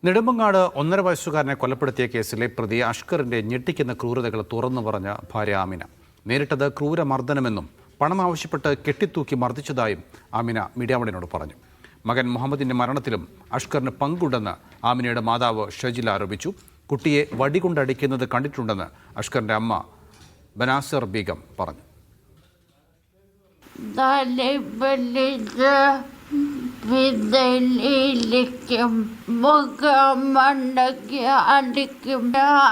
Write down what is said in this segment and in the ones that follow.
നെടുമങ്ങാട് 1.5 വയസ്സുകാരനെ കൊലപ്പെടുത്തിയ കേസിലെ പ്രതി അഷ്കറിന്റെ ഞെട്ടിക്കുന്ന ക്രൂരതകൾ തുറന്നു പറഞ്ഞ ഭാര്യ ആമിന. നേരിട്ടത് ക്രൂരമർദ്ദനമെന്നും പണം ആവശ്യപ്പെട്ട് കെട്ടിത്തൂക്കി മർദ്ദിച്ചതായും ആമിന മീഡിയ വണിനോട് പറഞ്ഞു. മകൻ മുഹമ്മദിന്റെ മരണത്തിലും അഷ്കറിന് പങ്കുണ്ടെന്ന് ആമിനയുടെ മാതാവ് ഷജില ആരോപിച്ചു. കുട്ടിയെ വടികൊണ്ടടിക്കുന്നത് കണ്ടിട്ടുണ്ടെന്ന് അഷ്കറിന്റെ അമ്മ ബനാസർ ബീഗം പറഞ്ഞു. വിതലിക്കും മുഖമണ്ടയ്ക്ക് അടിക്കും.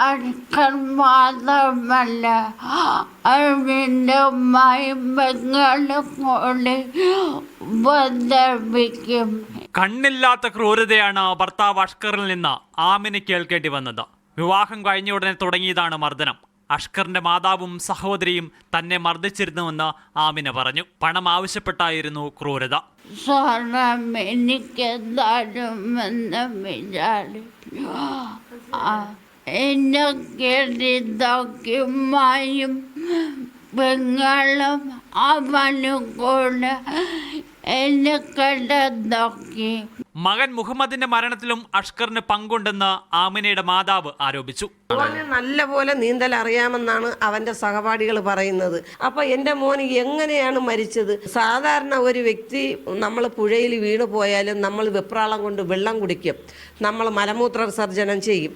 അടിക്കാൻ മാത്രമല്ല അതിൻ്റെ മൈമങ്ങളും കൂടി ബന്ധിപ്പിക്കും. കണ്ണില്ലാത്ത ക്രൂരതയാണ് ഭർത്താവ് അഷ്കറിൽ നിന്ന് ആമിന് കേൾക്കേണ്ടി വന്നത്. വിവാഹം കഴിഞ്ഞ ഉടനെ തുടങ്ങിയതാണ് മർദ്ദനം. അഷ്കറിന്റെ മാതാവും സഹോദരിയും തന്നെ മർദ്ദിച്ചിരുന്നുവെന്ന് ആമിന പറഞ്ഞു. പണം ആവശ്യപ്പെട്ടായിരുന്നു ക്രൂരത. സ്വർണം എനിക്കെന്താരുമെന്ന് വിചാരിച്ചു. എന്നൊക്കെയും പെങ്ങളും അവനും കൂടെ എന്നെ കണ്ടെന്നൊക്കെ. മകൻ മുഹമ്മദിന്റെ മരണത്തിലും അഷ്കറിന് പങ്കുണ്ടെന്ന് ആമിനയുടെ മാതാവ് ആരോപിച്ചു. മോന് നല്ലപോലെ നീന്തൽ അറിയാമെന്നാണ് അവന്റെ സഹപാഠികൾ പറയുന്നത്. അപ്പൊ എന്റെ മോന് എങ്ങനെയാണ് മരിച്ചത്? സാധാരണ ഒരു വ്യക്തി നമ്മൾ പുഴയിൽ വീണു പോയാലും നമ്മൾ വെപ്രാളം കൊണ്ട് വെള്ളം കുടിക്കും, നമ്മൾ മലമൂത്ര വിസർജനം ചെയ്യും,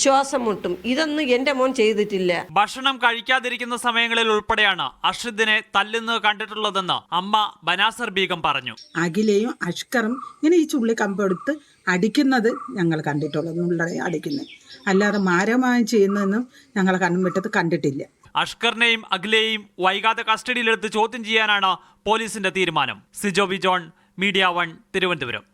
ശ്വാസം മുട്ടും. ഇതൊന്നും എന്റെ മോൻ ചെയ്തിട്ടില്ല. ഭക്ഷണം കഴിക്കാതിരിക്കുന്ന സമയങ്ങളിൽ ഉൾപ്പെടെയാണ് അർഷിദിനെ തല്ലുന്നത് കണ്ടിട്ടുള്ളതെന്ന് അമ്മ ബനാസർ ബീഗം പറഞ്ഞു. അഖിലയും അഷ്കറും ഇങ്ങനെ ഈ ചുള്ളി കമ്പെടുത്ത് അടിക്കുന്നത് ഞങ്ങൾ കണ്ടിട്ടുള്ളത്, നുള്ളടെ അടിക്കുന്നത്, അല്ലാതെ മാരമായി ചെയ്യുന്നതെന്നും ഞങ്ങൾ കണ്ണും കണ്ടിട്ടില്ല. അഷ്കറിനെയും അഖിലയെയും വൈകാതെ കസ്റ്റഡിയിലെടുത്ത് ചോദ്യം ചെയ്യാനാണ് പോലീസിന്റെ തീരുമാനം. Sijo V John, media 1, Thiruvananthapuram.